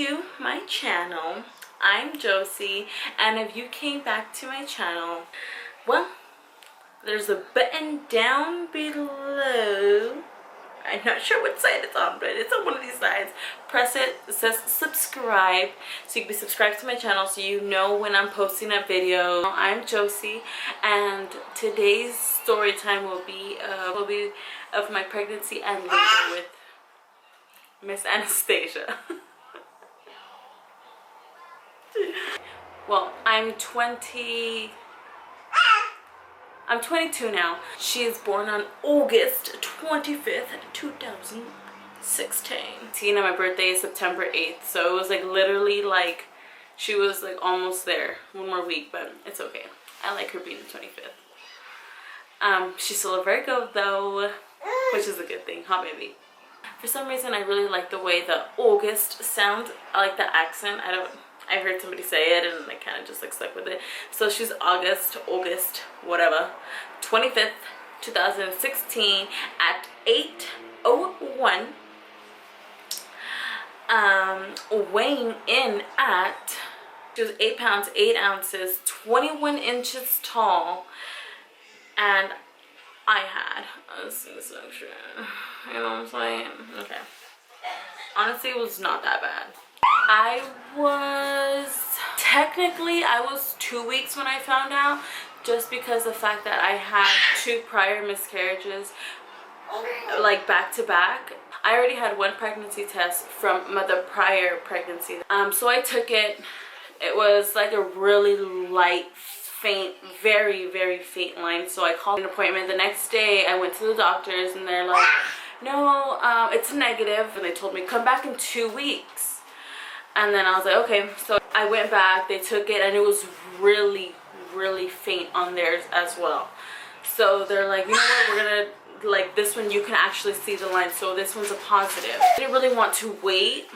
to my channel. I'm Josie, and if you came back to my channel, well, there's a button down below. I'm not sure what side it's on, but it's on one of these sides. Press it. It says subscribe, so you can be subscribed to my channel so you know when I'm posting a video. I'm Josie, and today's story time will be of my pregnancy and labor with Miss Anastasia. Well, I'm 22 now. She is born on August 25th, 2016. Tina, my birthday is September 8th, so it was like literally like she was like almost there. One more week, but it's okay. I like her being the 25th. She's still a Virgo though, which is a good thing. Hot baby. For some reason, I really like the way the August sounds. I like the accent. I heard somebody say it and I kind of just like stuck with it. So she's August, whatever, 25th, 2016 at 8:01. Weighing in at, she was 8 pounds, 8 ounces, 21 inches tall, and I had a C-section. You know what I'm saying? Okay. Honestly, it was not that bad. I was 2 weeks when I found out, just because the fact that I had 2 prior miscarriages like back to back. I already had 1 pregnancy test from the prior pregnancy. So I took it. It was like a really light, faint, very, very faint line. So I called an appointment. The next day I went to the doctors and they're like, no, it's negative. And they told me come back in 2 weeks. And then I was like, okay. So I went back, they took it, and it was really, really faint on theirs as well. So they're like, you know what, we're gonna, like, this one you can actually see the line, so this one's a positive. I didn't really want to wait.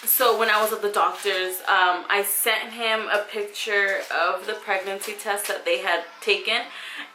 So when I was at the doctor's, I sent him a picture of the pregnancy test that they had taken,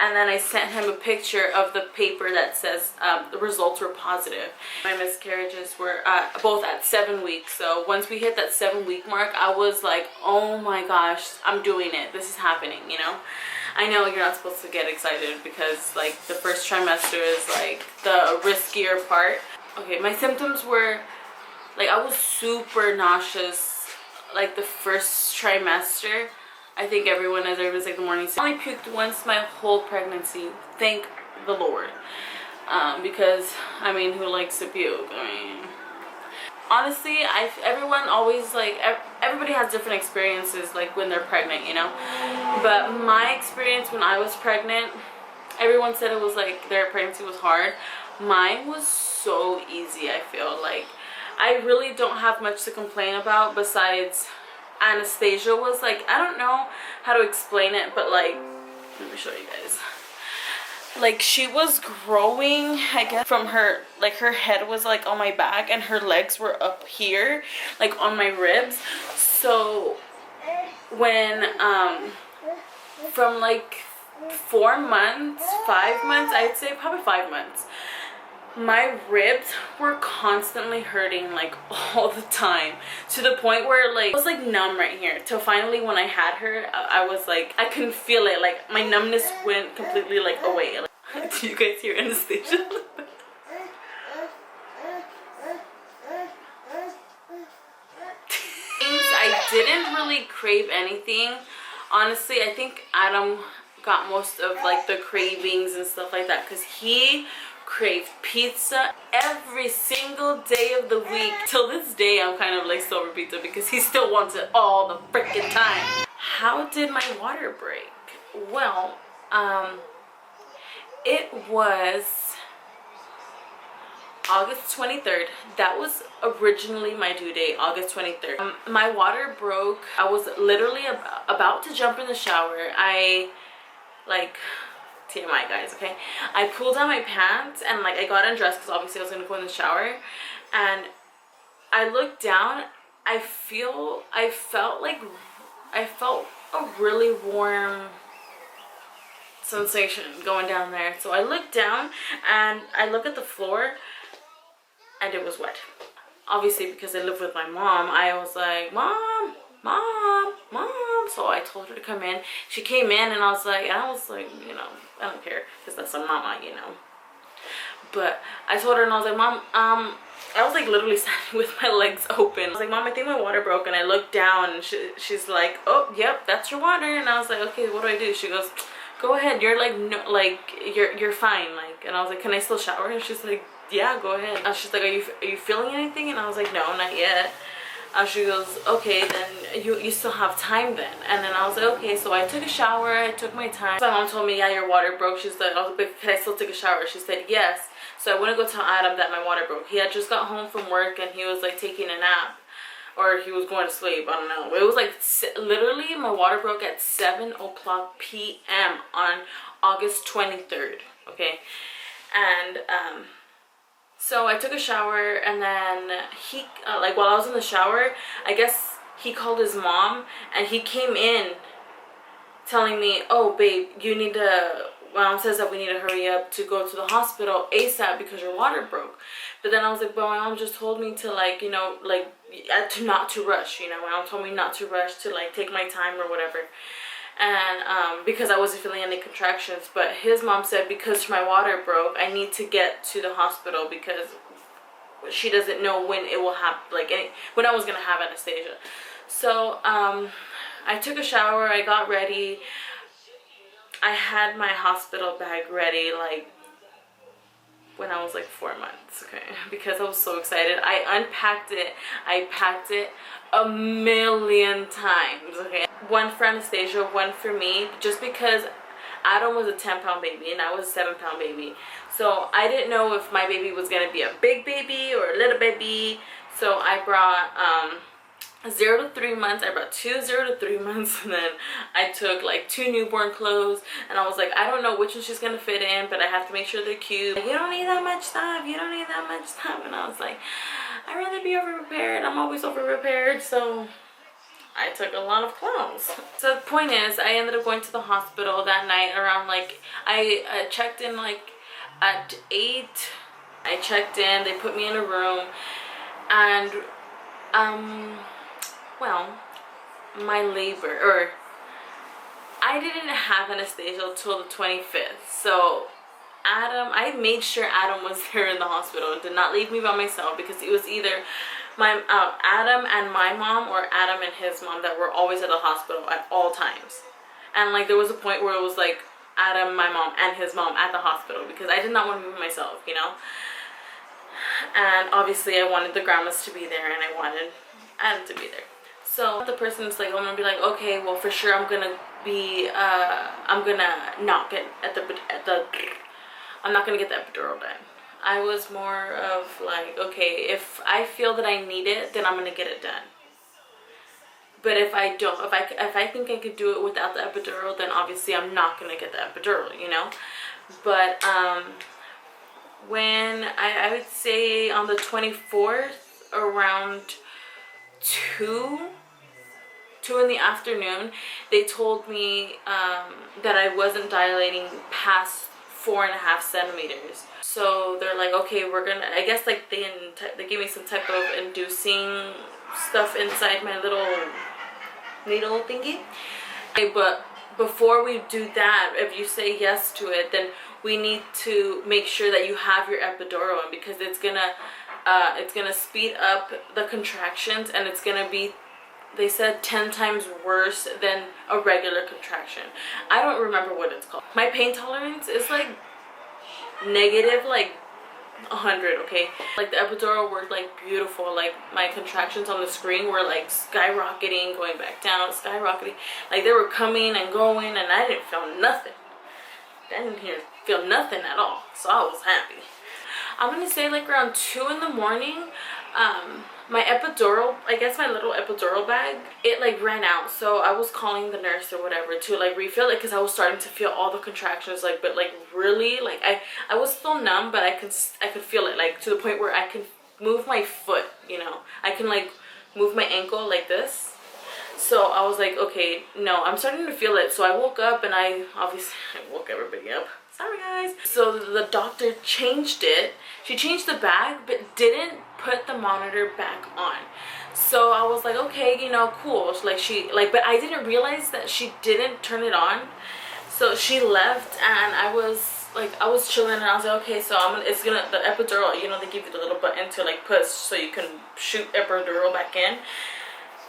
and then I sent him a picture of the paper that says the results were positive. My miscarriages were both at 7 weeks. So once we hit that 7-week mark, I was like, oh my gosh, I'm doing it. This is happening, you know? I know you're not supposed to get excited because like the first trimester is like the riskier part. Okay, my symptoms were, like, I was super nauseous like the first trimester. I think everyone has like the morning. I only puked once my whole pregnancy, thank the Lord. Because I mean, who likes to puke? I mean, honestly, everyone always like, everybody has different experiences like when they're pregnant, you know. But my experience when I was pregnant, everyone said it was like their pregnancy was hard. Mine was so easy. I feel like I really don't have much to complain about besides Anastasia was like, I don't know how to explain it, but like, let me show you guys. Like, she was growing, I guess, from her, like her head was like on my back and her legs were up here, like on my ribs. So when, from like 4 months, 5 months, I'd say probably 5 months, my ribs were constantly hurting like all the time, to the point where like I was like numb right here, till finally when I had her, I was like, I couldn't feel it, like my numbness went completely like away. Like, do you guys hear Anastasia? I didn't really crave anything, honestly. I think Adam got most of like the cravings and stuff like that, because he craved pizza every single day of the week. Till this day, I'm kind of like still over pizza because he still wants it all the freaking time. How did my water break? Well, it was August 23rd. That was originally my due date, August 23rd. My water broke. I was literally about to jump in the shower. I like, TMI guys, okay? I pulled down my pants and like I got undressed because obviously I was gonna go in the shower, and I looked down. I felt a really warm sensation going down there. So I looked down and I look at the floor and it was wet. obviously because I live with my mom, I was like, mom, mom, mom. So I told her to come in. She came in and I was like, you know, I don't care because that's a mama, you know. But I told her and I was like, mom, I was like literally standing with my legs open. I was like, mom, I think my water broke. And I looked down and she's like, oh, yep, that's your water. And I was like, okay, what do I do? She goes, go ahead. You're like, no, like, you're fine. Like, and I was like, can I still shower? And she's like, yeah, go ahead. And she's like, are you feeling anything? And I was like, no, not yet. She goes, okay, then you still have time then. And then I was like, okay. So I took a shower. I took my time. So my mom told me, yeah, your water broke. She's like, I was like, can I still take a shower? She said, yes. So I went to go tell Adam that my water broke. He had just got home from work and he was like taking a nap. Or he was going to sleep. I don't know. It was like, literally, my water broke at 7 o'clock p.m. on August 23rd. Okay. And, so I took a shower and then he, like while I was in the shower, I guess he called his mom and he came in telling me, oh babe, you need to, mom says that we need to hurry up to go to the hospital ASAP because your water broke. But then I was like, but my mom just told me to like, you know, like not to rush, you know, my mom told me not to rush, to like take my time or whatever. And because I wasn't feeling any contractions, but his mom said because my water broke, I need to get to the hospital because she doesn't know when it will happen, like when I was gonna have anesthesia. So I took a shower, I got ready, I had my hospital bag ready like when I was like 4 months, okay, because I was so excited. I unpacked it, I packed it a million times, okay. One for Anastasia, one for me, just because Adam was a 10-pound baby and I was a 7-pound baby. So I didn't know if my baby was gonna be a big baby or a little baby. So I brought 0 to 3 months. I brought 2 0 to 3 months, and then I took like 2 newborn clothes, and I was like, I don't know which one she's gonna fit in, but I have to make sure they're cute. Like, you don't need that much stuff, you don't need that much stuff. And I was like, I'd rather be over prepared. I'm always over prepared. So I took a lot of clothes. So the point is, I ended up going to the hospital that night around like, I checked in like at 8. I checked in, they put me in a room, and well, my labor, or I didn't have anesthesia till the 25th. So Adam, I made sure Adam was there in the hospital and did not leave me by myself, because it was either my Adam and my mom or Adam and his mom that were always at the hospital at all times. And like there was a point where it was like Adam, my mom, and his mom at the hospital, because I did not want to be myself, you know. And obviously I wanted the grandmas to be there, and I wanted Adam to be there. So the person's like, I'm gonna be like, okay, well for sure I'm gonna be I'm gonna not get I'm not gonna get the epidural done. I was more of like, okay, if I feel that I need it, then I'm gonna get it done. But if I don't, if I think I could do it without the epidural, then obviously I'm not gonna get the epidural, you know. But when I would say on the 24th around 2 in the afternoon, they told me that I wasn't dilating past 4.5 centimeters. So they're like, okay, we're gonna, I guess like they gave me some type of inducing stuff inside my little needle thingy. Okay, but before we do that, if you say yes to it, then we need to make sure that you have your epidural in, because it's gonna speed up the contractions, and it's gonna be, they said 10 times worse than a regular contraction. I don't remember what it's called. My pain tolerance is like negative like 100, okay? Like the epidural worked like beautiful. Like my contractions on the screen were like skyrocketing, going back down, skyrocketing. Like they were coming and going, and I didn't feel nothing. I didn't feel nothing at all. So I was happy. I'm gonna say like around 2 in the morning, my epidural, I guess my little epidural bag, it like ran out. So I was calling the nurse or whatever to like refill it, because I was starting to feel all the contractions, like, but like really, like I was still numb, but I could feel it, like to the point where I can move my foot, you know, I can like move my ankle like this. So I was like, okay, no, I'm starting to feel it. So I woke up, and I woke everybody up. Sorry guys. So the doctor changed it. She changed the bag, but didn't put the monitor back on. So I was like, okay, you know, cool. Like but I didn't realize that she didn't turn it on. So she left, and I was chilling, and I was like, okay, so the epidural, you know, they give you the little button to like push so you can shoot epidural back in.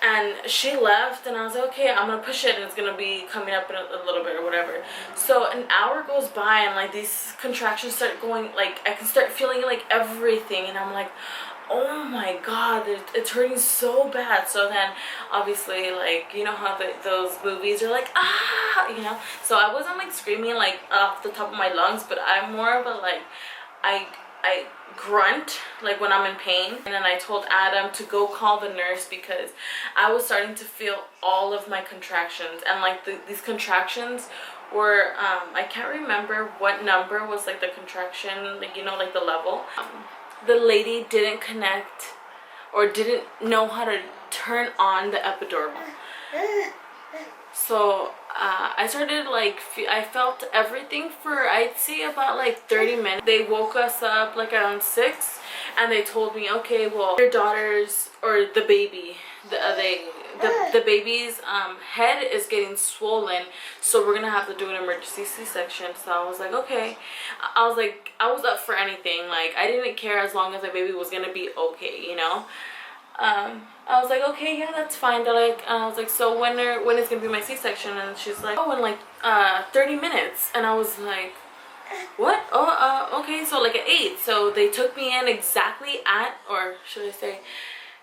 And she left, and I was like, okay, I'm gonna push it, and it's gonna be coming up in a little bit or whatever. So an hour goes by, and like these contractions start going, like I can start feeling like everything, and I'm like, oh my god, it's hurting so bad. So then obviously, like, you know how those movies are like, ah, you know. So I wasn't like screaming like off the top of my lungs, but I'm more of a like, I grunt like when I'm in pain. And then I told Adam to go call the nurse because I was starting to feel all of my contractions, and like these contractions were I can't remember what number was like the contraction, like, you know, like the level. The lady didn't connect or didn't know how to turn on the epidural. So I started like, I felt everything for, I'd say, about like 30 minutes. They woke us up like around 6, and they told me, okay, well, your daughter's, or the baby, the baby's head is getting swollen, so we're gonna have to do an emergency C-section. So I was like, okay. I was up for anything. Like, I didn't care as long as the baby was gonna be okay, you know. I was like, okay, yeah, that's fine. They're like, I was like, so when is gonna be my C-section? And she's like, oh, in like 30 minutes. And I was like, what? Oh, okay, so like at 8. So they took me in exactly at, or should I say,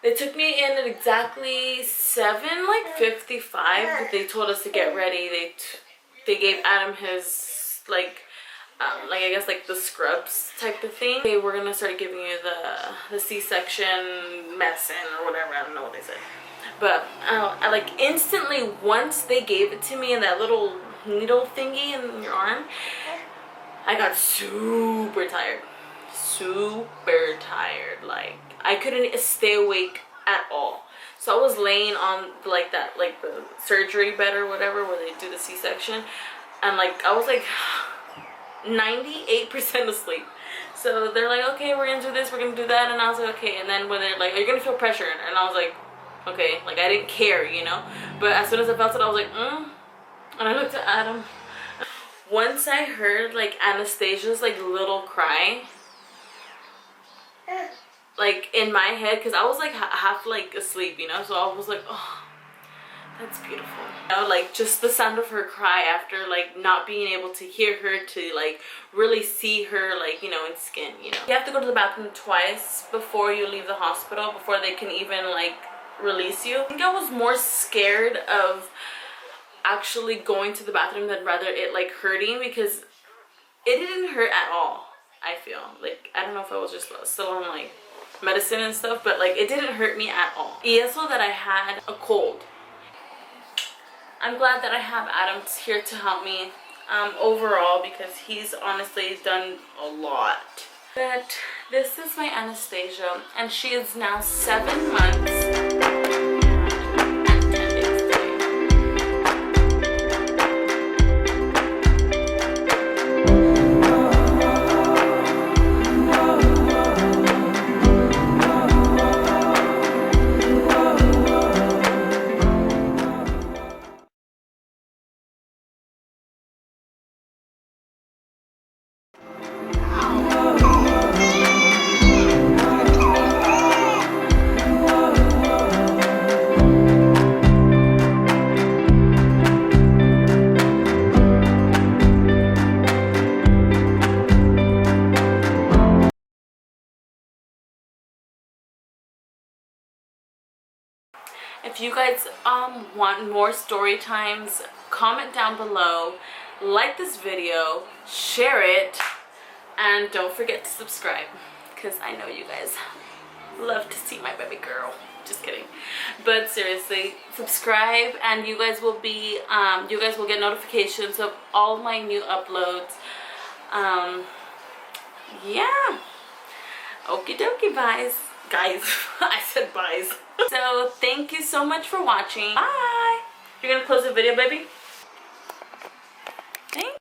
they took me in at exactly 7:55. They told us to get ready. They gave Adam his like I guess like the scrubs type of thing. They were gonna start giving you the C-section medicine or whatever. I don't know what they said, but I like instantly, once they gave it to me in that little needle thingy in your arm, I got super tired. Like I couldn't stay awake at all. So I was laying on like that, like the surgery bed or whatever where they do the C-section, and like I was like 98% asleep. So they're like, okay, we're gonna do this, we're gonna do that, and I was like, okay. And then when they're like, are you gonna feel pressure? And I was like, okay. Like, I didn't care, you know. But as soon as I felt it, I was like, and I looked at Adam. Once I heard like Anastasia's like little cry, like in my head, because I was like half like asleep, you know. So I was like, oh, that's beautiful. You know, like just the sound of her cry after like not being able to hear her, to like really see her, like, you know, in skin, you know. You have to go to the bathroom twice before you leave the hospital, before they can even like release you. I think I was more scared of actually going to the bathroom than rather it like hurting, because it didn't hurt at all. I feel like, I don't know if I was just still on like medicine and stuff, but like it didn't hurt me at all. Y eso that I had a cold. I'm glad that I have Adam here to help me overall, because he's honestly done a lot. But this is my Anastasia, and she is now 7 months and 10 days today. If you guys want more story times, comment down below, like this video, share it, and don't forget to subscribe, because I know you guys love to see my baby girl. Just kidding. But seriously, subscribe, and you guys will be you guys will get notifications of all my new uploads. Yeah. Okie dokie, guys. I said buys. So thank you so much for watching. Bye. You're gonna close the video, baby?